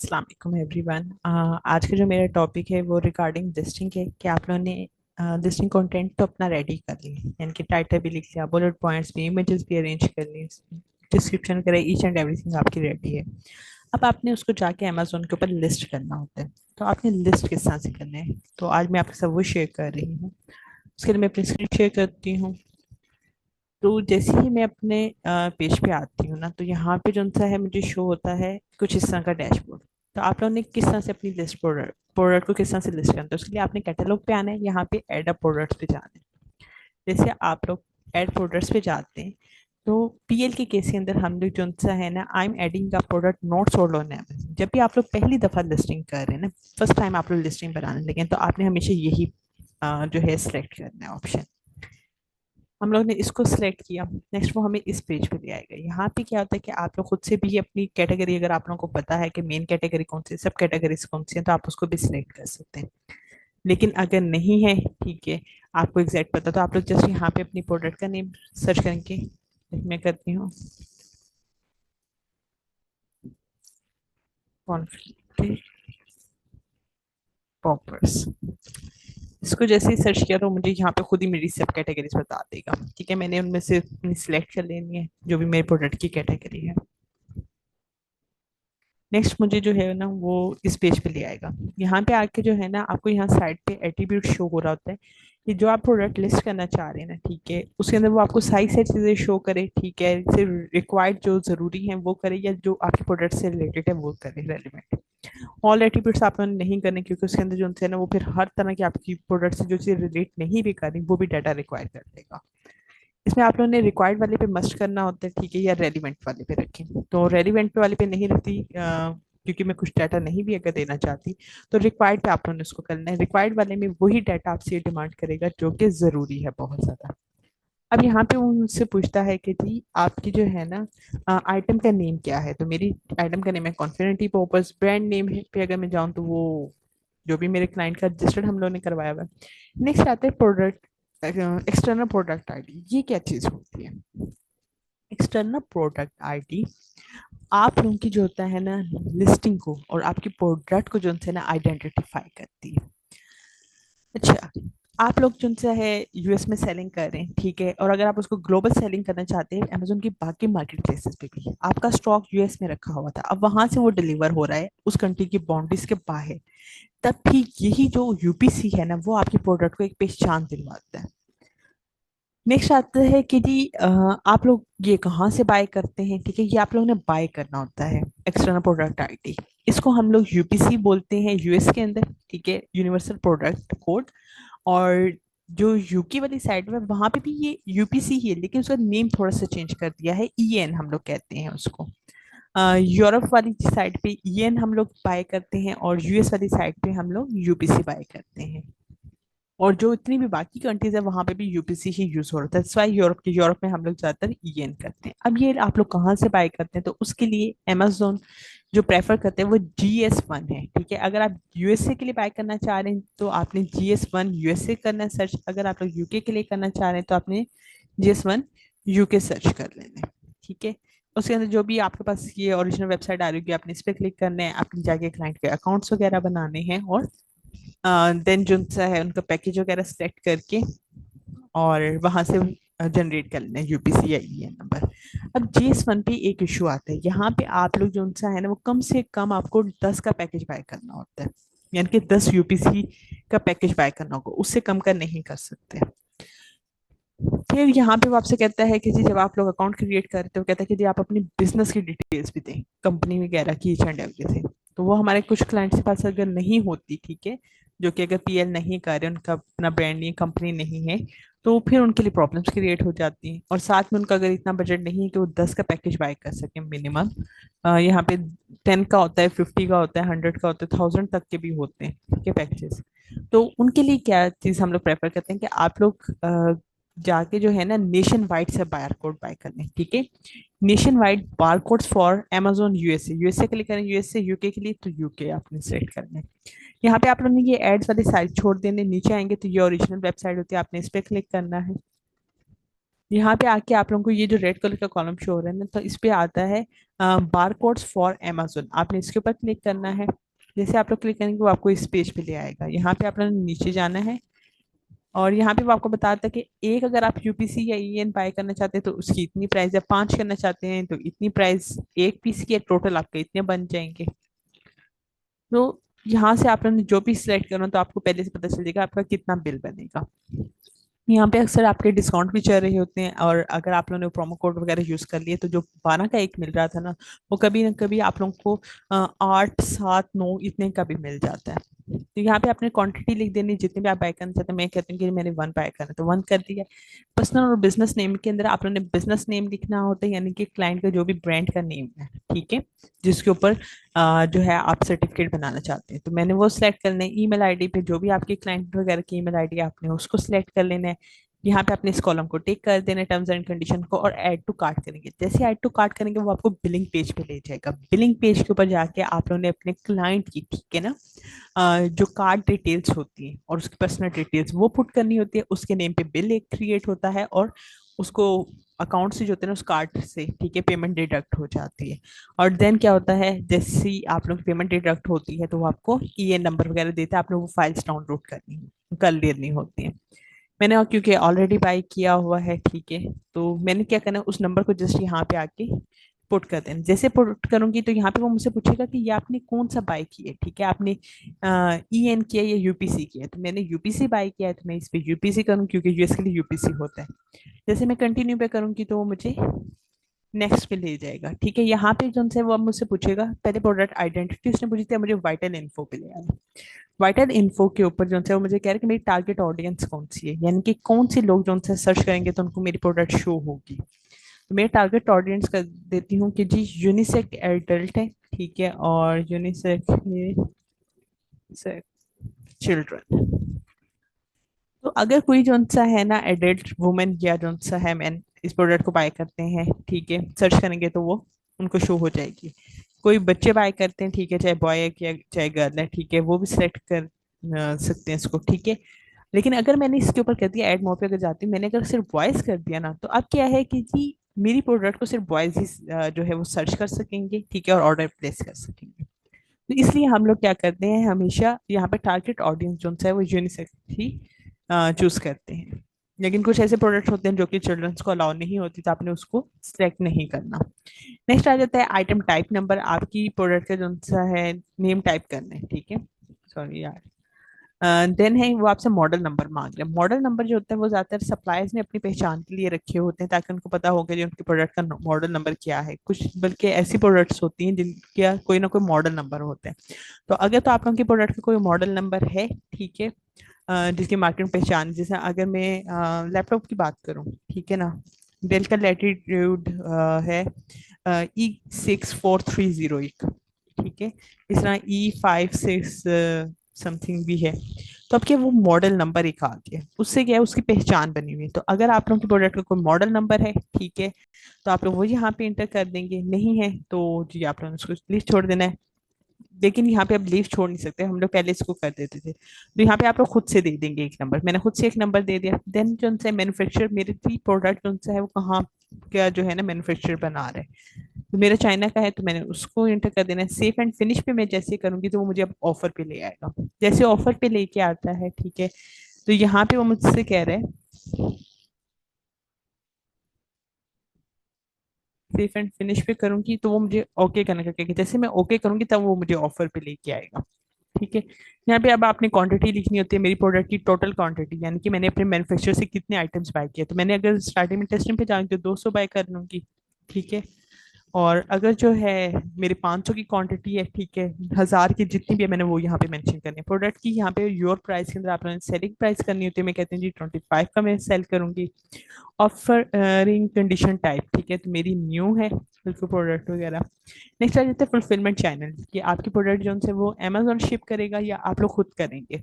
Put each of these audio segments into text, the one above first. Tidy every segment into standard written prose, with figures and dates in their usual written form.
अस्सलाम वालेकुम एवरीवन। आज का जो मेरा टॉपिक है वो रिगार्डिंग लिस्टिंग है कि आप लोगों ने लिस्टिंग कंटेंट तो अपना रेडी कर लिया, यानी कि टाइटल भी लिख लिया, बुलेट पॉइंट्स भी, इमेजेस भी अरेंज कर ली, डिस्क्रिप्शन करे, ईच एंड एवरीथिंग आपकी रेडी है। अब आपने उसको जाके अमेजोन के ऊपर लिस्ट करना होता है। तो आपने लिस्ट किस तरह से करना है, तो आज मैं आपके साथ वो शेयर कर रही हूँ। उसके लिए मैं अपनी स्क्रीन शेयर करती हूँ। तो जैसे ही मैं अपने पेज पे आती हूँ ना, तो यहाँ पे जो सा है मुझे शो होता है कुछ इस तरह का डैशबोर्ड। तो आप लोगों ने किस तरह से अपनी लिस्ट प्रोडक्ट को किस तरह से लिस्ट करना है, उसके लिए आपने कैटलॉग पे आना है, यहाँ पे ऐड अ प्रोडक्ट्स पे जाना है। जैसे आप लोग ऐड प्रोडक्ट्स पे जाते हैं, तो पीएल के केस के अंदर हम लोग जो सा है ना, I am adding a product not sold on Amazon. जब भी आप लोग पहली दफा लिस्टिंग कर रहे हैं ना, फर्स्ट टाइम आप लोग लिस्टिंग बनाने लगे, तो आपने हमेशा यही जो है सिलेक्ट करना है ऑप्शन। हम लोग ने इसको सिलेक्ट किया, नेक्स्ट वो हमें इस पेज पे ले आएगा। यहाँ पे क्या होता है कि आप लोग खुद से भी अपनी कैटेगरी, अगर आप लोगों को पता है कि मेन कैटेगरी कौन सी है, सब कैटेगरीज कौन सी है, तो आप उसको भी सिलेक्ट कर सकते हैं। लेकिन अगर नहीं है, ठीक है, आपको एग्जैक्ट पता, तो आप लोग जस्ट यहाँ पे अपनी प्रोडक्ट का नेम सर्च करके, मैं करती हूँ कॉन्फ्लिक्ट पॉपर्स। इसको जैसे ही सर्च किया तो मुझे यहाँ पे खुद ही मेरी सब कैटेगरीज बता देगा। ठीक है, मैंने उनमें से अपनी सिलेक्ट कर लेनी है जो भी मेरे प्रोडक्ट की कैटेगरी है। नेक्स्ट मुझे जो है ना वो इस पेज पे ले आएगा। यहाँ पे आके जो है ना, आपको यहाँ साइड पे एट्रीब्यूट शो हो रहा होता है कि जो आप प्रोडक्ट लिस्ट करना चाह रहे हैं ना, ठीक है, उसके अंदर वो आपको सारी सारी चीज़ें शो करे। ठीक है, सिर्फ रिक्वायर्ड जो ज़रूरी है वो करे, या जो आपके प्रोडक्ट से रिलेटेड है वो करे, रेलिवेंट। ऑल एट्रीब्यूट्स आप लोगों ने नहीं करने, क्योंकि उसके अंदर जो है ना, वो फिर हर तरह की आपकी प्रोडक्ट से जो चीज़ रिलेट नहीं भी करी वो भी डाटा रिक्वायर कर देगा। इसमें आप लोगों ने रिक्वायर्ड वाले पे मस्ट करना होता है, ठीक है, या रेलिवेंट वाले पे रखें। तो रेलिवेंट वाले पे नहीं रखती, क्योंकि मैं कुछ डाटा नहीं भी अगर देना चाहती, तो रिक्वायर्ड पे आप लोगों ने उसको करना है। रिक्वायर्ड वाले में वही डाटा आपसे डिमांड करेगा जो कि ज़रूरी है बहुत ज़्यादा। अब यहाँ पे वो मुझसे पूछता है कि जी आपकी जो है ना आइटम का नेम क्या है। तो मेरी आइटम का नेम है कॉन्फिडेंटी पर्पस। ब्रांड नेम है पे अगर मैं जाऊँ तो वो जो भी मेरे क्लाइंट का रजिस्टर्ड हम लोगों ने करवाया हुआ है। नेक्स्ट आता है प्रोडक्ट एक्सटर्नल प्रोडक्ट आईडी। ये क्या चीज़ होती है? एक्सटर्नल प्रोडक्ट आईडी आप लोगों की जो होता है ना, लिस्टिंग को और आपकी प्रोडक्ट को जो है ना आइडेंटिफाई करती है। अच्छा, आप लोग जो सा है यूएस में सेलिंग कर रहे हैं, ठीक है, और अगर आप उसको ग्लोबल सेलिंग करना चाहते हैं अमेजोन की बाकी मार्केट प्लेसेस पे भी, आपका स्टॉक यूएस में रखा हुआ था, अब वहां से वो डिलीवर हो रहा है उस कंट्री की बाउंड्रीज के बाहर, तब भी यही जो यूपीसी है ना, वो आपके प्रोडक्ट को एक पहचान दिलवाता है। नेक्स्ट आता है कि जी आप लोग ये कहाँ से बाय करते हैं। ठीक है, ये आप लोगों ने बाय करना होता है एक्सटर्नल प्रोडक्ट आईडी। इसको हम लोग यूपीसी बोलते हैं यूएस के अंदर, ठीक है, यूनिवर्सल प्रोडक्ट कोड। और जो यूके वाली साइड में, वहां पे भी ये यूपीसी ही है, लेकिन उसका नेम थोड़ा सा चेंज कर दिया है, ईएन हम लोग कहते हैं उसको। यूरोप वाली साइड पे ईएन हम लोग बाय करते हैं, और यूएस वाली साइड पे हम लोग यूपीसी बाय करते हैं। और जो इतनी भी बाकी कंट्रीज है वहां पे भी यूपीसी ही यूज हो रहा था। यूरोप में हम लोग ज्यादातर ईएन करते हैं। अब ये आप लोग कहाँ से बाय करते हैं, तो उसके लिए अमेजोन जो प्रेफर करते हैं वो GS1 है। ठीक है, अगर आप यूएसए के लिए बाय करना चाह रहे हैं तो आपने GS1 यूएसए करना है सर्च। अगर आप लोग यूके के लिए करना चाह रहे हैं तो आपने GS1 यूके सर्च कर लेना है। ठीक है, उसके अंदर जो भी आपके पास ये ओरिजिनल वेबसाइट आ रही होगी, आपने इस पर क्लिक करना है, आपने जाके क्लाइंट के अकाउंट्स वगैरह बनाने हैं, और देन जो सा है उनका पैकेज वगैरह सेलेक्ट करके और वहां से जनरेट कर लेना है यूपीसी या ईएन नंबर। अब GS1 पे एक इशू आता है, यहाँ पे आप लोग जो सा है ना, वो कम से कम आपको 10 का पैकेज बाय करना होता है, यानी कि 10 यूपीसी का पैकेज बाय करना होगा, उससे कम का नहीं कर सकते। फिर यहाँ पे वो आपसे कहता है कि जी जब आप लोग अकाउंट क्रिएट करते हो, कहता है कि जी आप अपनी बिजनेस की डिटेल्स भी दें, कंपनी वगैरह की, ईच एंड एवरीथिंग। तो वो हमारे कुछ क्लाइंट्स के पास अगर नहीं होती, ठीक है, जो कि अगर पीएल नहीं कर रहे, उनका अपना ब्रांड नहीं, कंपनी नहीं है, तो फिर उनके लिए प्रॉब्लम्स क्रिएट हो जाती हैं। और साथ में उनका अगर इतना बजट नहीं है कि वो 10 का पैकेज बाय कर सके मिनिमम, यहाँ पे 10 का होता है, 50 का होता है, 100 का होता है, 1000 तक के भी होते हैं, ठीक है, पैकेजेस। तो उनके लिए क्या चीज़ हम लोग प्रेफर करते हैं कि आप लोग जाके जो है ना नेशन वाइड से बार कोड बाय कर लें। ठीक है, nation wide bar codes for Amazon USA. USA के लिए करें यूएसए, यूके के लिए तो यूके आपने सेलेक्ट करना है। यहाँ पे आप लोगों ने ये एड्स वाली साइट छोड़ देने, नीचे आएंगे तो ये ओरिजिनल वेबसाइट होती है, आपने इस पर क्लिक करना है। यहाँ पे आके आप लोगों को ये जो रेड कलर का कॉलम शो हो रहा है ना, तो इस पे आता है बार कोड्स फॉर अमेजोन। आपने इसके ऊपर क्लिक करना है। जैसे आप लोग क्लिक करेंगे वो आपको इस पेज पे ले आएगा। यहाँ पे आप लोगों ने नीचे जाना है और यहाँ पे वो आपको बताता है कि एक अगर आप यूपीसी या ईएन बाय करना चाहते हैं तो उसकी इतनी प्राइस है, 5 करना चाहते हैं तो इतनी प्राइस, एक पीस की टोटल आपके इतने बन जाएंगे। तो यहाँ से आप लोगों ने जो भी सिलेक्ट करना तो आपको पहले से पता चल जाएगा आपका कितना बिल बनेगा। यहाँ पे अक्सर आपके डिस्काउंट भी चल रहे होते हैं और अगर आप लोगों ने प्रोमो कोड वगैरह यूज कर लिए तो जो 12 का एक मिल रहा था ना, वो कभी ना कभी आप लोगों को 8, 7, 9 इतने का भी मिल जाता है। तो यहाँ पे आपने क्वांटिटी लिख देनी जितने भी आप बाय करना चाहते हैं। मैं कहती हूँ कि मैंने 1 बाय करना है तो 1 कर दिया। पर्सनल और बिजनेस नेम के अंदर आप लोगों ने बिजनेस नेम लिखना होता है, यानी कि क्लाइंट का जो भी ब्रांड का नेम है, ठीक है, जिसके ऊपर जो है आप सर्टिफिकेट बनाना चाहते हैं। तो मैंने वो सिलेक्ट करना है। ईमेल आईडी पे जो भी आपके क्लाइंट वगैरह की ईमेल आईडी आपने उसको सिलेक्ट कर लेना है। यहाँ पे अपने इस कॉलम को टिक कर देना, टर्म्स एंड कंडीशन को, और ऐड टू कार्ट करेंगे। जैसे ऐड टू कार्ट करेंगे वो आपको बिलिंग पेज पे ले जाएगा। बिलिंग पेज के ऊपर जाके आप लोगों ने अपने क्लाइंट की, ठीक है ना, जो कार्ड डिटेल्स होती है और उसकी पर्सनल डिटेल्स वो पुट करनी होती है। उसके नेम पे बिल एक क्रिएट होता है और उसको अकाउंट से जो होते हैं ना उस कार्ड से, ठीक है, पेमेंट डिडक्ट हो जाती है। और देन क्या होता है, जैसे ही आप लोग पेमेंट डिडक्ट होती है तो वो आपको ईएन नंबर वगैरह देता है। आप लोग वो फाइल्स डाउनलोड कर लेनी होती है। मैंने और क्योंकि ऑलरेडी बाई किया हुआ है, ठीक है, तो मैंने क्या करना है, उस नंबर को जस्ट यहाँ पे आके पुट कर देना। जैसे पुट करूंगी तो यहाँ पे वो मुझसे पूछेगा कि ये आपने कौन सा बाय किया है, ठीक है, आपने ईएन किया या यूपीसी किया है। तो मैंने यूपीसी बाय किया है तो मैं इस पे यूपीसी करूँ क्योंकि यूएस के लिए यूपीसी होता है। जैसे मैं कंटिन्यू पे करूंगी तो वो मुझे नेक्स्ट पे ले जाएगा, ठीक है। यहाँ पे जो है वो अब मुझसे पूछेगा, पहले प्रोडक्ट आइडेंटिटी उसने पूछी थी, अब मुझे वाइटल इन्फो पे ले आया। वाइटल इन्फो के ऊपर जो है वो मुझे कह रहा है कि मेरी टारगेट ऑडियंस कौन सी है, यानी कि कौन सी लोग जो उनसे सर्च करेंगे तो उनको मेरी प्रोडक्ट शो होगी। तो मैं टारगेट ऑडियंस कर देती हूँ कि जी यूनिसेक एडल्ट है, ठीक है, और यूनिसेक चिल्ड्रन। तो अगर कोई जो सा है ना एडल्ट वुमेन या जो सा है मैन इस प्रोडक्ट को बाय करते हैं, ठीक है, सर्च करेंगे तो वो उनको शो हो जाएगी। कोई बच्चे बाय करते हैं, ठीक है, चाहे बॉय है या चाहे गर्ल है, ठीक है, वो भी सिलेक्ट कर सकते हैं इसको, ठीक है। लेकिन अगर मैंने इसके ऊपर कर दिया ऐड मोर पे अगर जाती हूँ, मैंने अगर सिर्फ वॉइस कर दिया ना, तो अब क्या है कि जी मेरी प्रोडक्ट को सिर्फ बॉयज ही जो है वो सर्च कर सकेंगे, ठीक है, और ऑर्डर प्लेस कर सकेंगे। तो इसलिए हम लोग क्या करते हैं, हमेशा यहाँ पे टारगेट ऑडियंस जो है वो यूनिसेक्स ही चूज करते हैं। लेकिन कुछ ऐसे प्रोडक्ट्स होते हैं जो कि चिल्ड्रंस को अलाउ नहीं होती, तो आपने उसको सिलेक्ट नहीं करना। नेक्स्ट आ जाता है आइटम टाइप नंबर। आपकी प्रोडक्ट का जो सा है नेम टाइप करना है, ठीक है, सॉरी यार। देन है वो आपसे मॉडल नंबर मांग रहे हैं। मॉडल नंबर जो होते हैं वो ज्यादातर सप्लायर्स ने अपनी पहचान के लिए रखे होते हैं ताकि उनको पता होगा कि उनके प्रोडक्ट का मॉडल नंबर क्या है। कुछ बल्कि ऐसी प्रोडक्ट्स होती हैं जिनका कोई ना कोई मॉडल नंबर होते हैं। तो अगर तो आप लोगों की प्रोडक्ट का कोई मॉडल नंबर है, ठीक है, जिसकी मार्केट में पहचान, जैसे अगर मैं लैपटॉप की बात करूं, ठीक है ना, डेल का लैटिट्यूड है E64301, ठीक है, इस तरह E56 समथिंग भी है। तो अब क्या वो मॉडल नंबर एक आ गया, उससे क्या है उसकी पहचान बनी हुई है। तो अगर आप लोगों की प्रोडक्ट का कोई मॉडल नंबर है, ठीक है, तो आप लोग वो यहाँ पे इंटर कर देंगे। नहीं है तो जी आप लोगों ने उसको लिस्ट छोड़ देना है। लेकिन यहाँ पे अब लीव छोड़ नहीं सकते, हम लोग पहले इसको कर देते थे। तो यहाँ पे आप लोग खुद से दे देंगे एक नंबर। मैंने खुद से एक नंबर दे दिया। देन जो उनसे मैन्युफैक्चर, मेरे थ्री प्रोडक्ट जो है वो कहाँ क्या जो है ना मैन्युफैक्चर बना रहे हैं, तो मेरा चाइना का है तो मैंने उसको इंटर कर देना है। सेफ एंड फिनिश पे मैं जैसे करूंगी तो वो मुझे अब ऑफर पे ले आएगा। जैसे ऑफर पे लेके आता है, ठीक है, तो यहाँ पे वो मुझसे कह रहे हैं सेफ एंड फिनिश पे करूंगी तो वो मुझे ओके करने का कहेगा। जैसे मैं ओके करूंगी तब वो मुझे ऑफर पे लेके आएगा, ठीक है। यहाँ पे अब आपने क्वांटिटी लिखनी होती है, मेरी प्रोडक्ट की टोटल क्वांटिटी, यानी कि मैंने अपने मैन्युफैक्चर से कितने आइटम्स बाय किए। तो मैंने अगर स्टार्टिंग में टेस्टिंग पे जाऊंगी तो 200 बाय कर लूंगी, ठीक है। और अगर जो है मेरी 500 की क्वांटिटी है, ठीक है, 1000 की जितनी भी है मैंने वो यहाँ पे मेंशन करनी है। प्रोडक्ट की यहाँ पे योर प्राइस के अंदर आपने सेलिंग प्राइस करनी होती है। मैं कहती हूँ जी 25 का मैं सेल करूंगी। ऑफरिंग कंडीशन टाइप, ठीक है, तो मेरी न्यू है बिल्कुल प्रोडक्ट वगैरह। नेक्स्ट आ जाता है फुलफिलमेंट चैनल कि आपकी प्रोडक्ट जो है वो अमेजोन शिप करेगा या आप लोग खुद करेंगे।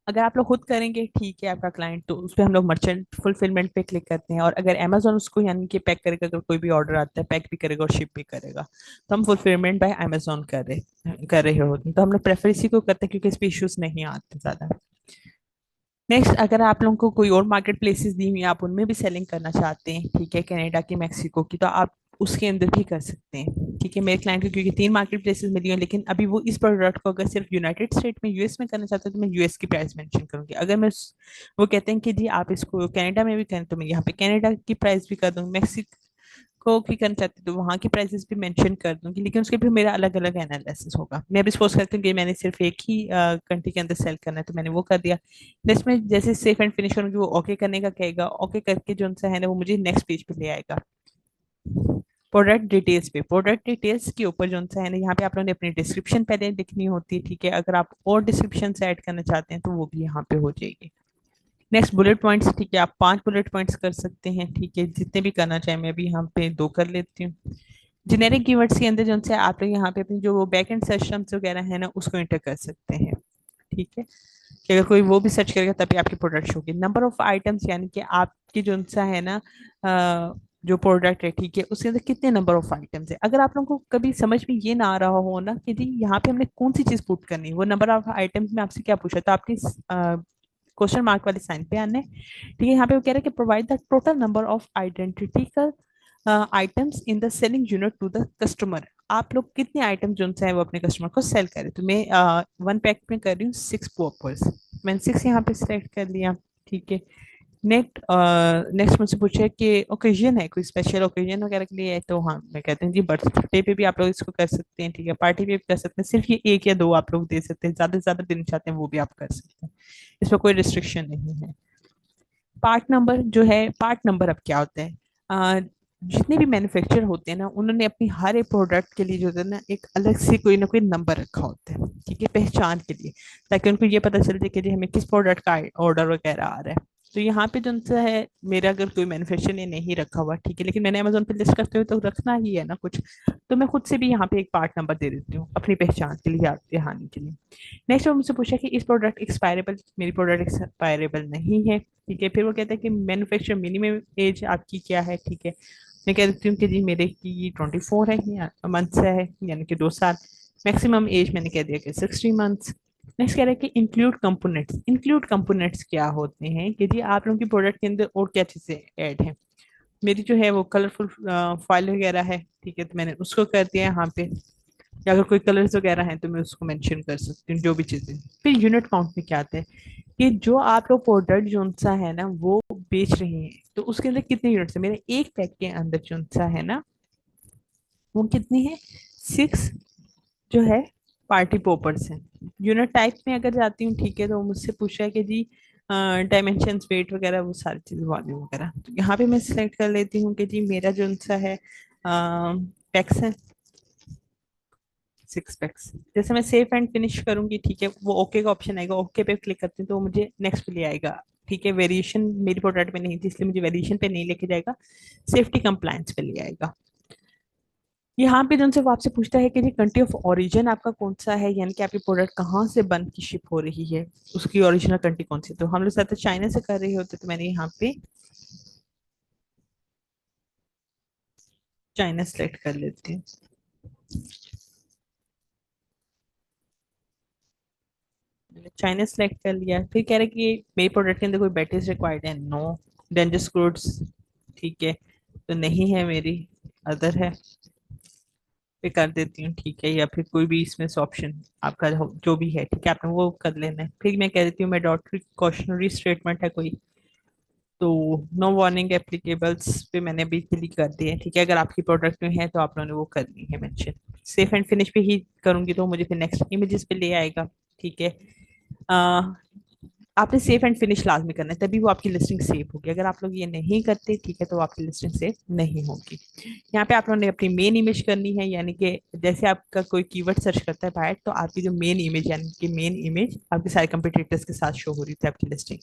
अगर आप लोग खुद करेंगे, ठीक है, आपका क्लाइंट, तो उस पर हम लोग मर्चेंट फुलफिलमेंट पे क्लिक करते हैं। और अगर अमेजोन उसको यानी कि पैक करेगा, अगर कोई भी ऑर्डर आता है पैक भी करेगा और शिप भी करेगा, तो हम फुलफिलमेंट बाय अमेजोन कर रहे होते हैं। तो हम लोग प्रेफर इसी को करते हैं क्योंकि इस पे इश्यूज नहीं आते ज्यादा। नेक्स्ट, अगर आप लोगों को कोई और मार्केट प्लेसेस दी हुई हैं, आप उनमें भी सेलिंग करना चाहते हैं, ठीक है, कनाडा की, मैक्सिको की, तो आप उसके अंदर भी कर सकते हैं, ठीक है। मेरे क्लाइंट को क्योंकि 3 मार्केट प्लेसेस मिली हैं, लेकिन अभी वो इस प्रोडक्ट को अगर सिर्फ यूनाइटेड स्टेट में, यूएस में करना चाहते हैं, तो मैं यूएस की प्राइस मेंशन करूंगी। अगर वो कहते हैं कि जी आप इसको कनाडा में भी करें, तो मैं यहाँ पे कनाडा की प्राइस भी कर दूंगी। मैक्सिको को भी करना चाहती हूँ तो वहाँ की प्राइसेस भी मेंशन कर दूंगी, लेकिन उसके भी मेरा अलग अलग एनालिसिस होगा। मैं अभी सपोज करती हूँ कि मैंने सिर्फ एक ही कंट्री के अंदर सेल करना है, तो मैंने वो कर दिया। नेक्स्ट में जैसे सेफ एंड फिनिश करूंगी, वो ओके करने का कहेगा, ओके करके जो सा है ना, वो मुझे नेक्स्ट पेज पे ले आएगा, प्रोडक्ट डिटेल्स पे। प्रोडक्ट डिटेल्स के ऊपर जो सा है ना, यहाँ पे आप लोगों ने अपनी डिस्क्रिप्शन पहले लिखनी होती है, ठीक है। अगर आप और डिस्क्रिप्शन से ऐड करना चाहते हैं तो वो भी यहाँ पे हो जाएगी। नेक्स्ट, बुलेट पॉइंट्स, ठीक है, आप 5 बुलेट पॉइंट्स कर सकते हैं, ठीक है, जितने भी करना चाहें। मैं भी यहाँ पे 2 कर लेती हूँ। जेनेरिक कीवर्ड्स के अंदर जो से आप लोग यहाँ पे अपनी जो बैक एंड सिस्टम्स वगैरह है ना, उसको इंटर कर सकते हैं, ठीक है, कि अगर कोई वो भी सर्च करेगा तभी आपकी प्रोडक्ट होगी। नंबर ऑफ आइटम्स, यानी कि आपकी जो सा है ना, जो प्रोडक्ट है, ठीक है, उसके अंदर कितने नंबर ऑफ आइटम्स है। अगर आप लोगों को कभी समझ में ये ना आ रहा हो ना कि जी यहाँ पे हमने कौन सी चीज पुट करनी है, वो नंबर ऑफ आइटम्स में आपसे क्या पूछा, तो आपकी क्वेश्चन मार्क वाले साइन पे आने, ठीक है। यहाँ पे वो कह रहे हैं कि provide the total number of identical items in the selling unit to the customer. आप लोग कितने आइटम जो है वो अपने कस्टमर को सेल करें, तो मैं 1 पैक में कर रही हूँ 6 पॉपर्स। मैंने 6 यहाँ पे सिलेक्ट कर लिया, ठीक है। नेक्स्ट मुझसे पूछे कि ओकेजन है, कोई स्पेशल ओकेजन वगैरह के लिए है, तो हाँ मैं कहते हैं जी बर्थडे पे भी आप लोग इसको कर सकते हैं, ठीक है, पार्टी पे भी कर सकते हैं। सिर्फ ये 1 या 2 आप लोग दे सकते हैं, ज्यादा से ज्यादा देना चाहते हैं वो भी आप कर सकते हैं, इसमें कोई रिस्ट्रिक्शन नहीं है। पार्ट नंबर जो है, पार्ट नंबर अब क्या होता है, जितने भी मैन्युफैक्चर होते हैं ना, उन्होंने अपनी हर एक प्रोडक्ट के लिए जो है ना, एक अलग से कोई ना कोई नंबर रखा होता है, ठीक है, पहचान के लिए, ताकि उनको ये पता चल जाए कि जी हमें किस प्रोडक्ट का ऑर्डर वगैरह आ रहा है। तो यहाँ पे जो उनसे है, मेरा अगर कोई मैन्युफैक्चर ने नहीं रखा हुआ, ठीक है, लेकिन मैंने अमेजोन पे लिस्ट करते हुए तो रखना ही है ना कुछ, तो मैं खुद से भी यहाँ पे एक पार्ट नंबर दे देती हूँ अपनी पहचान के लिए, याद दहानी के लिए। नेक्स्ट वो मुझसे पूछा कि इस प्रोडक्ट एक्सपायरेबल, मेरी प्रोडक्ट एक्सपायरेबल नहीं है, ठीक है। फिर वो कहता है कि मैन्युफैक्चर मिनिमम एज आपकी क्या है, ठीक है। मैं कह देती हूँ कि जी मेरे की 24 है, मंथ्स है, यानी कि 2 साल। मैक्सिमम एज मैंने कह दिया कि 60 मंथ्स। नेक्स्ट कह रहा है कि इंक्लूड कंपोनेंट्स। इंक्लूड कंपोनेंट्स क्या होते हैं कि जी आप लोगों की प्रोडक्ट के अंदर और क्या चीजें ऐड हैं। मेरी जो है वो कलरफुल फाइल वगैरह है, ठीक है, तो मैंने उसको कर दिया यहाँ पे। या अगर कोई कलर्स वगैरह हैं तो मैं उसको मेंशन कर सकती हूँ, जो भी चीजें। फिर यूनिट काउंट में क्या आता है कि जो आप लोग प्रोडक्ट जो सा है ना वो बेच रहे हैं, तो उसके अंदर कितने यूनिट्स है। मेरे 1 पैक के अंदर जो सा है ना, वो कितनी है, 6 जो है पार्टी पोपर्स हैं। यूनिट टाइप में अगर जाती हूँ, ठीक है, तो मुझसे पूछा है कि जी डायमेंशंस, वेट वगैरह, वो सारी चीजें, वॉल्यूम वगैरह, तो यहाँ पे मैं सिलेक्ट कर लेती हूँ कि जी मेरा जो सा है पैक्स है, 6 पैक्स। जैसे मैं सेफ एंड फिनिश करूंगी, ठीक है, वो ओके का ऑप्शन आएगा, ओके पे क्लिक करती हूँ तो वो मुझे नेक्स्ट पे ले आएगा, ठीक है। वेरिएशन मेरी प्रोडक्ट में नहीं थी, इसलिए मुझे वेरिएशन पे नहीं लेके जाएगा, सेफ्टी कंप्लायंस पे ले आएगा। यहाँ पे जो वो आपसे पूछता है कि जी कंट्री ऑफ ओरिजिन आपका कौन सा है, यानी कि आपकी प्रोडक्ट कहाँ से बन की शिप हो रही है, उसकी ओरिजिनल कंट्री कौन सी। तो हम लोग ज्यादा चाइना से कर रहे होते, तो मैंने यहाँ पे चाइना सेलेक्ट कर लेती हूँ। चाइना सेलेक्ट कर लिया, फिर कह रहे कि मेरी प्रोडक्ट के अंदर कोई बैटरीज रिक्वायर्ड है, नो। डेंजरस गुड्स, ठीक है, तो नहीं है मेरी, अदर है, पे कर देती हूँ, ठीक है। या फिर कोई भी इसमें से ऑप्शन आपका जो भी है, ठीक है, आपने वो कर लेना है। फिर मैं कह देती हूँ मैं कॉशनरी स्टेटमेंट है कोई, तो नो वार्निंग एप्लीकेबल्स पे मैंने अभी क्लिक कर दिया है, ठीक है। अगर आपकी प्रोडक्ट में है तो आप लोगों ने वो करनी है मेंशन। सेफ एंड फिनिश पे ही करूंगी तो मुझे फिर नेक्स्ट इमेजेस पे ले आएगा, ठीक है। आपने सेफ एंड फिनिश लाजमी करना है, तभी वो आपकी लिस्टिंग सेव होगी। अगर आप लोग ये नहीं करते, ठीक है, तो आपकी लिस्टिंग सेव नहीं होगी। यहाँ पे आप लोगों ने अपनी मेन इमेज करनी है, यानी कि जैसे आपका कोई कीवर्ड सर्च करता है बाहर, तो आपकी जो मेन इमेज, यानी कि मेन इमेज आपके सारे कंपटीटर्स के साथ शो हो रही थी, आपकी लिस्टिंग,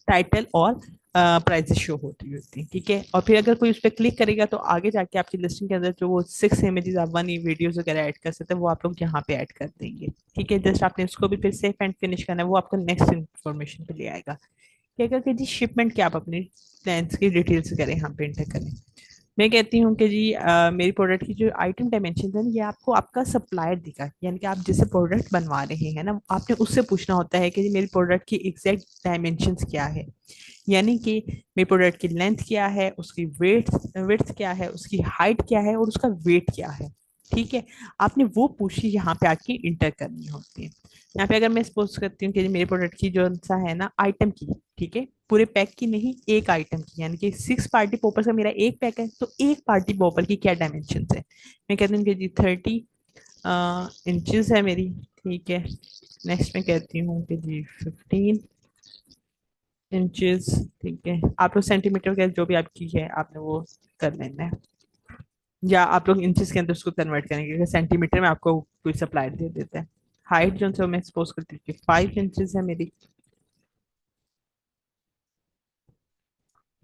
टाइटल और प्राइजेस शो होती होती, ठीक है। और फिर अगर कोई उस पर क्लिक करेगा तो आगे जाके आपकी लिस्टिंग के अंदर जो वो 6 इमेजेस आप 1 वीडियोस वगैरह ऐड कर सकते हैं, वो आप लोग यहाँ पे ऐड कर देंगे, ठीक है। जस्ट आपने उसको भी फिर सेफ एंड फिनिश करना है, वो आपको नेक्स्ट इन्फॉर्मेशन पे ले आएगा। क्या करके जी शिपमेंट क्या, आप अपनी प्लान्स की डिटेल्स करें यहाँ पे एंटर करें, मैं कहती हूँ कि जी मेरी प्रोडक्ट की जो आइटम डायमेंशन है ना, ये आपको आपका सप्लायर दिखा, यानी कि आप जिससे प्रोडक्ट बनवा रहे हैं ना, आपने उससे पूछना होता है कि जी मेरी प्रोडक्ट की एग्जैक्ट डायमेंशंस क्या है। यानी कि मेरी प्रोडक्ट की लेंथ क्या है, उसकी वेट विड्थ क्या है, उसकी हाइट क्या है और उसका वेट क्या है। ठीक है, आपने वो पूछी यहाँ पे आके इंटर करनी होती है। यहाँ पे अगर मैं सपोज करती हूँ कि मेरे प्रोडक्ट की जो सा है ना आइटम की, ठीक है, पूरे पैक की नहीं, एक आइटम की, यानी कि 6 पार्टी पॉपर का मेरा एक पैक है, तो एक पार्टी पॉपर की क्या डायमेंशन है। मैं कहती हूँ कि जी 30 इंचज है मेरी। ठीक है, नेक्स्ट मैं कहती हूँ कि जी 15 इंचज। ठीक है, आप लोग सेंटीमीटर का जो भी आपकी है आपने वो कर लेना है, या आप लोग इंचेस के अंदर उसको कन्वर्ट करेंगे, अगर सेंटीमीटर में आपको कोई सप्लायर दे देता है। हाइट जो है मैं सपोज करती हूँ 5 इंचज है मेरी।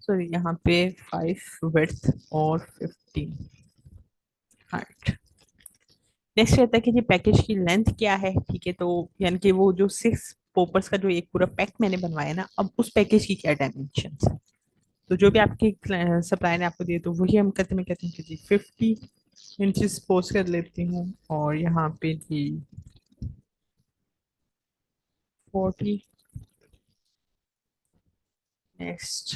सॉरी, यहाँ पे 5 विड्थ और 15 हाइट। नेक्स्ट रहता है कि ये पैकेज की लेंथ क्या है। ठीक है, तो यानी कि वो जो 6 पोपर्स का जो एक पूरा पैक मैंने बनवाया ना, अब उस पैकेज की क्या डायमेंशन है। तो जो भी आपके सप्लाई ने आपको दिए तो वही हम कहते, मैं कहती हूँ कि जी 50 इंचज पोस्ट कर लेती हूँ, और यहाँ पे जी 40। नेक्स्ट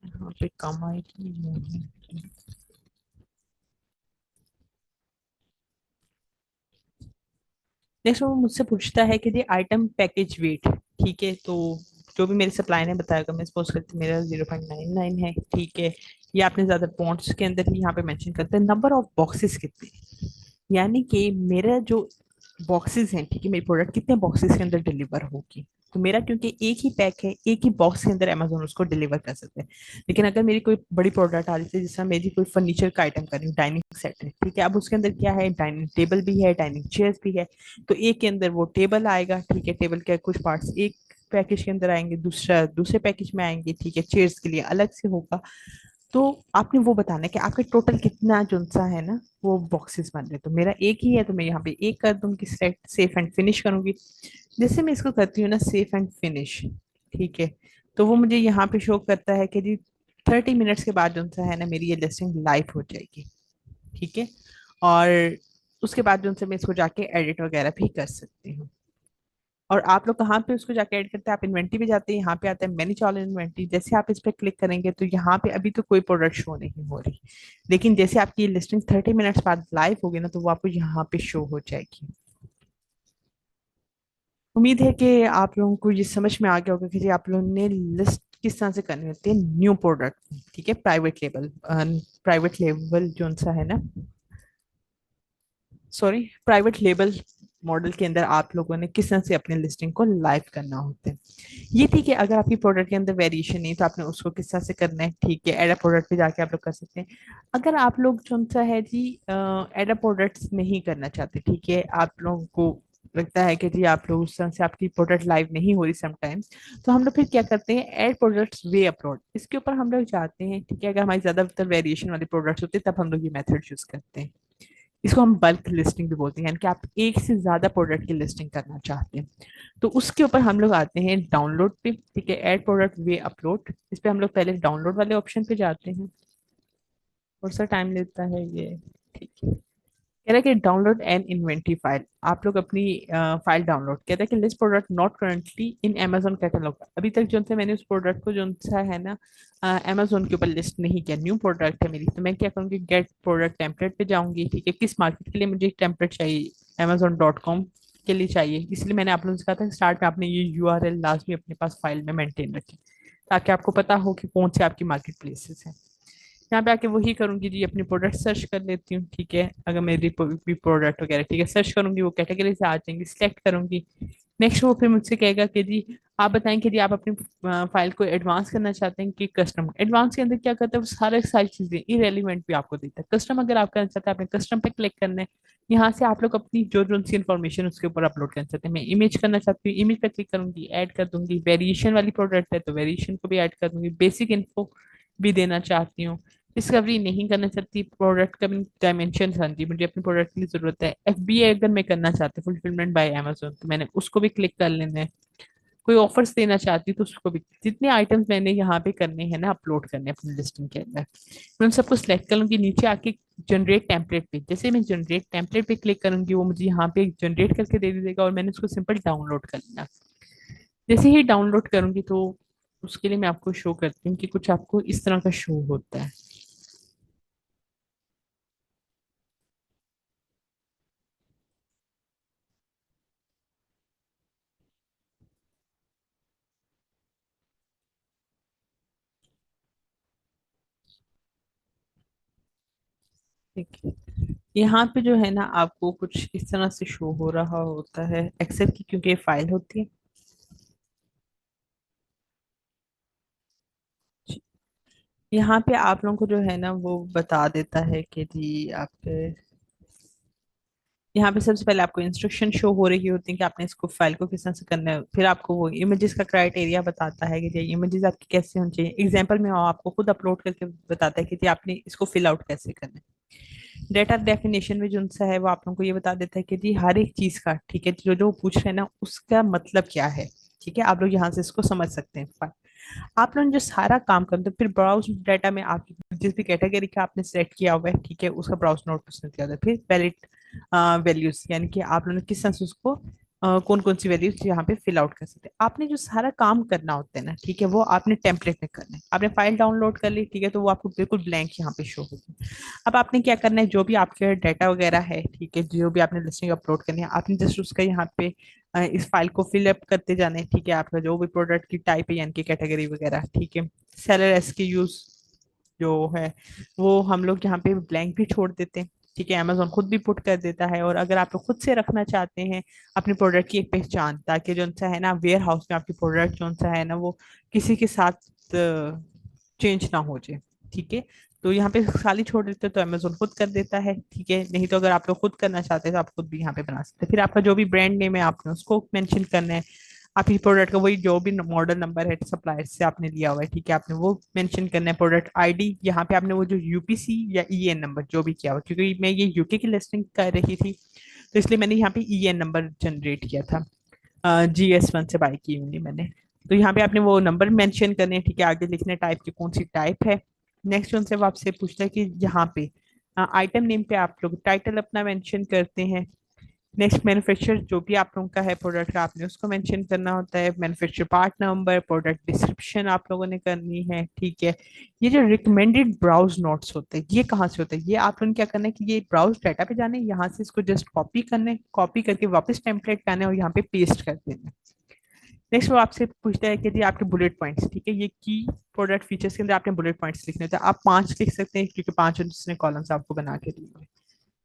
यहाँ पे कम आएगी। नेक्स्ट वो मुझसे पूछता है कि ये आइटम पैकेज वेट। ठीक है, तो जो भी मेरे सप्लाई ने बताया, मैं सपोज करती हूँ मेरा 0.99 है। ठीक है, ये आपने ज्यादा पॉइंट्स के अंदर ही यहाँ पे मेंशन करते हैं। नंबर ऑफ बॉक्सेस कितने, यानी कि मेरा जो बॉक्सेस हैं, ठीक है, मेरी प्रोडक्ट कितने बॉक्सेस के अंदर डिलीवर होगी। तो मेरा क्योंकि एक ही पैक है, एक ही बॉक्स के अंदर अमेजोन उसको डिलीवर कर सकते हैं। लेकिन अगर मेरी कोई बड़ी प्रोडक्ट आ रही है, जैसे मेरी कोई फर्नीचर का आइटम कर रही हूँ, डाइनिंग सेट है, ठीक है, अब उसके अंदर क्या है, डाइनिंग टेबल भी है, डाइनिंग चेयर्स भी है। तो एक के अंदर वो टेबल आएगा, ठीक है, टेबल के कुछ पार्ट्स एक पैकेज के अंदर आएंगे, दूसरा दूसरे पैकेज में आएंगे। ठीक है, चेयर्स के लिए अलग से होगा। तो आपने वो बताना है कि आपके टोटल कितना जो सा है ना वो बॉक्सेस बन रहे। तो मेरा एक ही है, तो मैं यहाँ पे एक कर दूंगी, सेट सेफ एंड फिनिश करूंगी। जैसे मैं इसको करती हूँ ना सेफ एंड फिनिश, ठीक है, तो वो मुझे यहाँ पे शो करता है कि जी 30 मिनट्स के बाद जो सा है ना मेरी ये लिस्टिंग लाइव हो जाएगी। ठीक है, और उसके बाद जो मैं इसको जाके एडिट वगैरह भी कर सकती हूँ। और आप लोग कहाँ पे उसको जाके ऐड करते हैं, आप इन्वेंटरी पे जाते हैं, यहाँ पे आता है मैनेज ऑल इन्वेंटरी। जैसे आप इस पे क्लिक करेंगे तो यहाँ पे अभी तो कोई प्रोडक्ट शो नहीं हो रही, लेकिन जैसे आपकी लिस्टिंग 30 मिनट्स बाद लाइव होगी ना, तो वो आपको यहाँ पे शो हो जाएगी। उम्मीद है कि आप लोगों को ये समझ में आ गया होगा कि जी आप लोगों ने लिस्ट किस तरह से करनी होती है न्यू प्रोडक्ट। ठीक है, प्राइवेट लेवल जो सा है ना, सॉरी, प्राइवेट लेबल मॉडल के अंदर आप लोगों ने किस तरह से अपने लिस्टिंग को लाइव करना होता है। ये ठीक है, अगर आपकी प्रोडक्ट के अंदर वेरिएशन नहीं तो आपने उसको किस तरह से करना है। ठीक है, एड प्रोडक्ट पे जाके आप लोग कर सकते हैं। अगर आप लोग जो सा है जी एड प्रोडक्ट्स नहीं करना चाहते, ठीक है, आप लोगों को लगता है कि जी आप लोग उस तरह से आपकी प्रोडक्ट लाइव नहीं हो रही समटाइम्स, तो हम लोग फिर क्या करते हैं, एड प्रोडक्ट्स वे अपलोड, इसके ऊपर हम लोग जाते हैं। ठीक है, अगर हमारी ज्यादातर वेरिएशन वाले प्रोडक्ट्स होते हैं तब हम लोग ये मेथड यूज करते हैं। इसको हम बल्क लिस्टिंग भी बोलते हैं, यानी कि आप एक से ज्यादा प्रोडक्ट की लिस्टिंग करना चाहते हैं। तो उसके ऊपर हम लोग आते हैं डाउनलोड पे। ठीक है, ऐड प्रोडक्ट वे अपलोड, इस पे हम लोग पहले डाउनलोड वाले ऑप्शन पे जाते हैं। थोड़ा सा टाइम लेता है ये। ठीक है, कह रहा है कि डाउनलोड एन इन्वेंटरी फाइल, आप लोग अपनी फाइल डाउनलोड। कहता है कि list product not currently in Amazon catalogue, अभी तक जो है मैंने उस प्रोडक्ट को जो सा है ना अमेजोन के ऊपर लिस्ट नहीं किया, न्यू प्रोडक्ट है मेरी। तो मैं क्या करूँगी, गेट प्रोडक्ट टेम्पलेट पे जाऊंगी। ठीक है, किस मार्केट के लिए मुझे टेम्पलेट चाहिए, amazon.com के लिए चाहिए, इसलिए मैंने आप लोगों से कहा था स्टार्ट में आपने ये यूआरएल लास्ट में अपने पास फाइल में मेंटेन रखें, ताकि आपको पता हो कि कौन से आपकी मार्केट प्लेसेस हैं। यहाँ पे आके वही करूंगी जी, अपनी प्रोडक्ट सर्च कर लेती हूँ। ठीक है, अगर मेरी भी प्रोडक्ट वगैरह, ठीक है, सर्च करूंगी, वो कैटेगरी से आ जाएंगी, सिलेक्ट करूंगी। नेक्स्ट वो फिर मुझसे कहेगा कि जी आप बताएं कि जी आप अपनी फाइल को एडवांस करना चाहते हैं कि कस्टम। एडवांस के अंदर क्या करता है, वो सारी चीजें इरेलीवेंट भी आपको देता है। कस्टम अगर आप करना चाहते हैं, आपने कस्टम पे क्लिक करना है। यहाँ से आप लोग अपनी जो जो सी इन्फॉर्मेशन उसके ऊपर अपलोड करना चाहते हैं। मैं इमेज करना चाहती हूँ, इमेज पे क्लिक करूंगी, ऐड कर दूंगी। वेरिएशन वाली प्रोडक्ट है तो वेरिएशन को भी ऐड कर दूंगी, बेसिक इन्फो भी देना चाहती हूँ। डिस्कवरी नहीं करना चाहती, प्रोडक्ट का डायमेंशन, हाँ जी मुझे अपने प्रोडक्ट की जरूरत है, एफबीए अगर मैं करना चाहती हूँ, फुलफिलमेंट बाय अमेजोन, तो मैंने उसको भी क्लिक कर लेना है। कोई ऑफर्स देना चाहती हूँ तो उसको भी, जितने आइटम्स मैंने यहाँ पे करने हैं ना, अपलोड करने हैं अपनी लिस्टिंग के अंदर, मैं उन सबको सिलेक्ट करूंगी, नीचे आके जनरेट टेम्पलेट पे, जैसे मैं जनरेट टेम्पलेट पे क्लिक करूंगी वो मुझे यहाँ पे जनरेट करके दे देगा, और मैंने उसको सिंपल डाउनलोड कर लेना। जैसे ही डाउनलोड करूंगी तो उसके लिए मैं आपको शो करती हूँ कि कुछ आपको इस तरह का शो होता है। ठीक है, यहाँ पे जो है ना आपको कुछ इस तरह से शो हो रहा होता है एक्सेल की, क्योंकि ये फाइल होती है। यहाँ पे आप लोगों को जो है ना वो बता देता है कि जी आपके यहाँ पे सबसे पहले आपको इंस्ट्रक्शन शो हो रही होती है कि आपने इसको फाइल को किस तरह से करना है, फिर आपको वो इमेजेस का क्राइटेरिया बताता है कि जी इमेजेस आपकी कैसे होनी चाहिए, एग्जांपल में वो आपको खुद अपलोड करके बताता है कि जी आपने इसको फिल आउट कैसे करना है। डेटा डेफिनेशन में जो सा है वो आप लोगों को ये बता देता है कि जी हर एक चीज का, ठीक है, जो जो पूछ रहे हैं ना उसका मतलब क्या है। ठीक है, आप लोग यहाँ से इसको समझ सकते हैं। आप लोग जो सारा काम करते हैं, फिर ब्राउज डाटा में आप जिस भी कैटेगरी का आपने सेट किया हुआ है, ठीक है, उसका ब्राउज नोट पसंद किया होता है, फिर वैलिड वैल्यूज, यानी कि आप लोगों ने किस तरह से उसको कौन कौन सी वैल्यूज यहाँ पे फिल आउट कर सकते हैं। आपने जो सारा काम करना होता है ना, ठीक है, वो आपने टेम्पलेट में करना है। आपने फाइल डाउनलोड कर ली, ठीक है, तो वो आपको बिल्कुल ब्लैंक यहाँ पे शो होगी। अब आपने क्या करना है, जो भी आपके डाटा वगैरह है, ठीक है, जो भी आपने लिस्टिंग अपलोड करनी है, आपने जस्ट उसका यहाँ पे इस फाइल को फिलअप करते जाना है। ठीक है, आपका जो भी प्रोडक्ट की टाइप है यानी कि कैटेगरी वगैरह, ठीक है, सेलर एसक्यूज जो है वो हम लोग यहाँ पे ब्लैंक भी छोड़ देते हैं। ठीक है, अमेजोन खुद भी पुट कर देता है। और अगर आप लोग खुद से रखना चाहते हैं अपने प्रोडक्ट की एक पहचान, ताकि जो सा है ना वेयर हाउस में आपकी प्रोडक्ट जो सा है ना वो किसी के साथ चेंज ना हो जाए, ठीक है, तो यहाँ पे खाली छोड़ देते हैं तो अमेजोन खुद कर देता है। ठीक है, नहीं तो अगर आप लोग खुद करना चाहते हैं तो आप खुद भी यहाँ पे बना सकते हैं। फिर आपका जो भी ब्रांड नेम है आपने उसको मेंशन करना है। आपकी प्रोडक्ट का वही जो भी मॉडल नंबर है सप्लायर से आपने लिया हुआ है, ठीक है, आपने वो मेंशन करना है। प्रोडक्ट आईडी यहाँ पे आपने वो जो यूपीसी या ईएन नंबर जो भी किया हुआ, क्योंकि मैं ये यूके की लिस्टिंग कर रही थी तो इसलिए मैंने यहाँ पे ईएन नंबर जनरेट किया था, GS1 से बाई की हुई मैंने। तो यहाँ पे आपने वो नंबर मेंशन करने हैं, ठीक है, आगे लिखने टाइप की कौन सी टाइप है। नेक्स्ट उनसे वो आपसे पूछता है कि यहाँ पे आइटम नेम पे आप लोग टाइटल अपना मेंशन करते हैं। नेक्स्ट मैन्युफैक्चर जो भी आप लोगों का है प्रोडक्ट का आपने उसको मेंशन करना होता है। Manufacture part number, product description आप लोगों ने करनी है। ठीक है, ये जो रिकमेंडेड ब्राउज नोट्स होते हैं ये कहाँ से होते हैं, ये आप लोगों ने क्या करना है कि ये ब्राउज डाटा पे जाना है, यहाँ से इसको जस्ट कॉपी करना है, कॉपी करके वापस टेम्पलेट पे आना है और यहाँ पे पेस्ट कर देना है। नेक्स्ट वो आपसे पूछता है कि जी आपके बुलेट पॉइंट्स, ठीक है, ये की प्रोडक्ट फीचर्स के अंदर आपने बुलेट पॉइंट्स लिखने होते हैं। आप 5 लिख सकते हैं क्योंकि 5 उसने कॉलम्स आपको बना के दिए हुए हैं।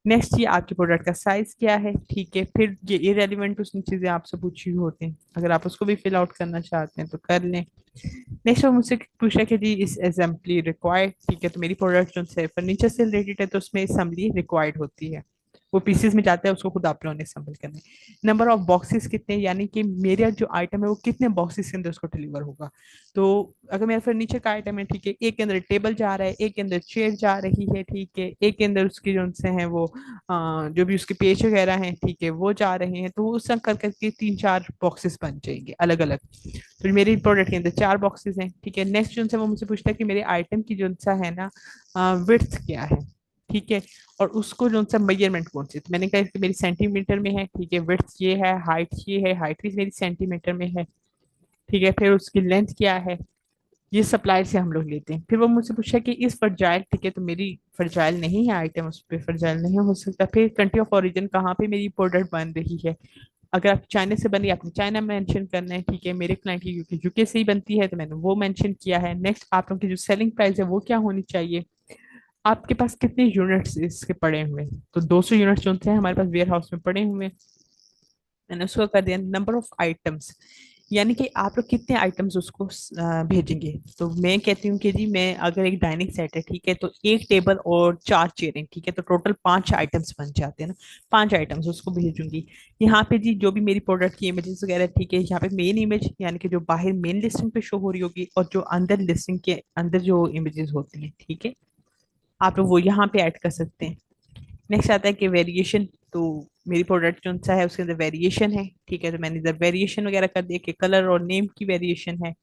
नेक्स्ट ये आपके प्रोडक्ट का साइज क्या है, ठीक है, फिर ये इरेलीवेंट उसने चीजें आपसे पूछी हुई होती हैं, अगर आप उसको भी फिल आउट करना चाहते हैं तो कर लें। नेक्स्ट वो मुझसे पूछा कि जी इस असेंबली रिक्वायर्ड, ठीक है, तो मेरी प्रोडक्ट जो है फर्नीचर से रिलेटेड है तो उसमें असेंबली रिक्वायर्ड होती है, वो पीसेस में जाता है, उसको खुद आप लोगों ने असेंबल करना है। नंबर ऑफ बॉक्सेस कितने, यानी कि मेरा जो आइटम है वो कितने बॉक्सेस के अंदर उसको डिलीवर होगा। तो अगर मेरा फर्नीचर का आइटम है, ठीक है, एक के अंदर टेबल जा रहा है, एक के अंदर चेयर जा रही है, ठीक है, एक के अंदर उसकी जो से हैं वो जो भी उसके पेज वगैरह हैं, ठीक है, वो जा रहे हैं, तो उस तरह कर करके 3-4 बॉक्सेस बन जाएंगे अलग अलग। तो मेरी प्रोडक्ट के अंदर 4 बॉक्सेस हैं। ठीक है, नेक्स्ट जो वो मुझसे पूछता है कि मेरे आइटम की जो सा है ना विड्थ क्या है, ठीक है, और उसको जो सा मेजरमेंट कौन सी, तो मैंने कहा कि मेरी सेंटीमीटर में है, ठीक है, विड्थ ये है, हाइट ये है, हाइट भी मेरी सेंटीमीटर में है, ठीक है, फिर उसकी लेंथ क्या है, ये सप्लायर से हम लोग लेते हैं। फिर वो मुझसे पूछा कि इस फर्जाइल, ठीक है, तो मेरी फर्जाइल नहीं है आइटम, उस पर फर्जाइल नहीं हो सकता। फिर कंट्री ऑफ ओरिजिन कहाँ पे मेरी प्रोडक्ट बन रही है, अगर आप चाइना से बनी आपने चाइना मेंशन करना है, ठीक है, मेरे क्लाइंट की यूके से ही बनती है तो मैंने वो मेंशन किया है। नेक्स्ट आप लोगों की जो सेलिंग प्राइस है वो क्या होनी चाहिए, आपके पास कितने यूनिट्स इसके पड़े हुए हैं, तो 200 यूनिट्स जो हैं हमारे पास वेयर हाउस में पड़े हुए हैं, मैंने उसको कर दिया। नंबर ऑफ आइटम्स, यानी कि आप लोग कितने आइटम्स उसको भेजेंगे, तो मैं कहती हूँ कि जी मैं अगर एक डाइनिंग सेट है, ठीक है, तो एक टेबल और 4 चेयरें, ठीक है, तो टोटल 5 आइटम्स बन जाते हैं ना, 5 आइटम्स उसको भेजूंगी। यहाँ पे जी जो भी मेरी प्रोडक्ट की इमेजेस वगैरह, ठीक है, यहाँ पे मेन इमेज यानी कि जो बाहर मेन लिस्टिंग पे शो हो रही होगी और जो अंदर लिस्टिंग के अंदर जो इमेजेस होती हैं, ठीक है, आप लोग वो यहाँ पे ऐड कर सकते हैं। नेक्स्ट आता है कि वेरिएशन। तो मेरी प्रोडक्ट जो सा है उसके अंदर वेरिएशन है, ठीक है, तो मैंने इधर वेरिएशन वगैरह कर दिया कि कलर और नेम की वेरिएशन है।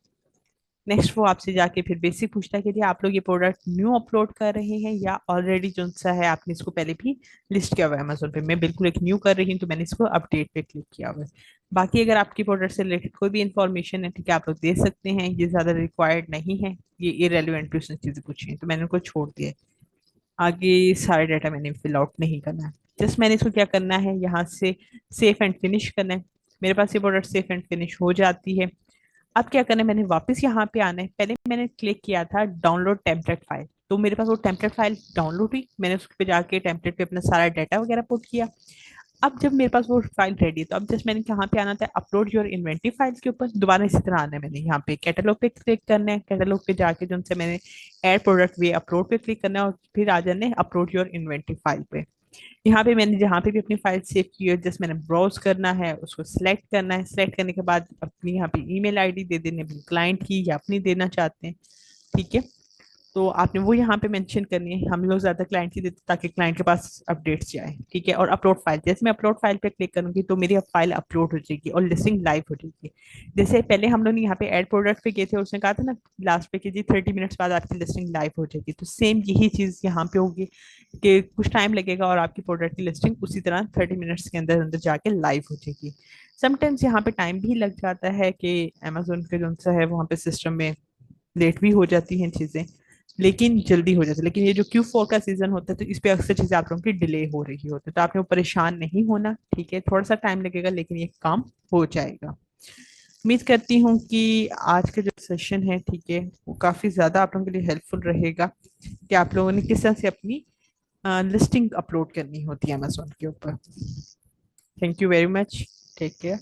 नेक्स्ट वो आपसे जाके फिर बेसिक पूछता है कि जी आप लोग ये प्रोडक्ट न्यू अपलोड कर रहे हैं या ऑलरेडी जो सा है आपने इसको पहले भी लिस्ट किया हुआ है अमेजोन पे। मैं बिल्कुल एक न्यू कर रही हूँ तो मैंने इसको अपडेट पे क्लिक किया हुआ है। बाकी अगर आपकी प्रोडक्ट से रिलेटेड कोई भी इंफॉर्मेशन है, ठीक है, आप लोग दे सकते हैं, ये ज्यादा रिक्वायर्ड नहीं है, ये इरेलीवेंट भी उसने चीजें पूछी हैं तो मैंने उनको छोड़ दिया है। आगे सारे डाटा मैंने फिल आउट नहीं करना है। जस्ट मैंने इसको क्या करना है, यहाँ से सेफ एंड फिनिश करना है। मेरे पास ये प्रोडक्ट सेफ एंड फिनिश हो जाती है। अब क्या करना है, मैंने वापस यहाँ पे आना है। पहले मैंने क्लिक किया था डाउनलोड टेम्पलेट फाइल, तो मेरे पास वो टेम्पलेट फाइल डाउनलोड हुई। मैंने उस पे जाके टेम्पलेट पे अपना सारा डाटा वगैरह पुट किया। अब जब मेरे पास वो फाइल रेडी है तो अब जस्ट मैंने कहाँ पे आना था, अपलोड योर इन्वेंटरी फाइल के ऊपर दोबारा इसी तरह आना है। मैंने यहाँ पे कैटलॉग पे क्लिक करना है, कैटलॉग पे जाके जो उनसे मैंने ऐड प्रोडक्ट वे अपलोड पे क्लिक करना है और फिर आ जाना है अपलोड योर इन्वेंटरी फाइल पे। यहाँ पे मैंने जहाँ पे भी अपनी फाइल सेव की है जस्ट मैंने ब्राउज करना है, उसको सिलेक्ट करना है। सिलेक्ट करने के बाद अपनी यहाँ पे ईमेल आईडी दे देने, क्लाइंट की या अपनी देना चाहते हैं, ठीक है। तो आपने वो यहाँ पे मेंशन करनी है। हम लोग ज्यादा क्लाइंट की देते ताकि क्लाइंट के पास अपडेट्स जाए, ठीक है। और अपलोड फाइल, जैसे मैं अपलोड फाइल पे क्लिक करूंगी तो मेरी अब फाइल अपलोड हो जाएगी और लिस्टिंग लाइव हो जाएगी। जैसे पहले हम लोग यहाँ पे ऐड प्रोडक्ट पे गए थे, उसने कहा था ना लास्ट पे कि जी 30 मिनट्स बाद आपकी लिस्टिंग लाइव हो जाएगी, तो सेम यही चीज यहाँ पे होगी कि कुछ टाइम लगेगा और आपकी प्रोडक्ट की लिस्टिंग उसी तरह 30 मिनट्स के अंदर अंदर जाके लाइव हो जाएगी। समटाइम्स यहाँ पे टाइम भी लग जाता है कि अमेजोन के जो सा है वहाँ पे सिस्टम में लेट भी हो जाती हैं चीजें, लेकिन जल्दी हो जाती है। लेकिन ये जो Q4 का सीजन होता है तो इस पे अक्सर चीजें आप लोगों की डिले हो रही होती है, तो आपने वो परेशान नहीं होना, ठीक है। थोड़ा सा टाइम लगेगा लेकिन ये काम हो जाएगा। उम्मीद करती हूँ कि आज का जो सेशन है, ठीक है, वो काफी ज्यादा आप लोगों के लिए हेल्पफुल रहेगा कि आप लोगों ने किस तरह से अपनी लिस्टिंग अपलोड करनी होती है अमेजोन के ऊपर। Thank you very much. Take care.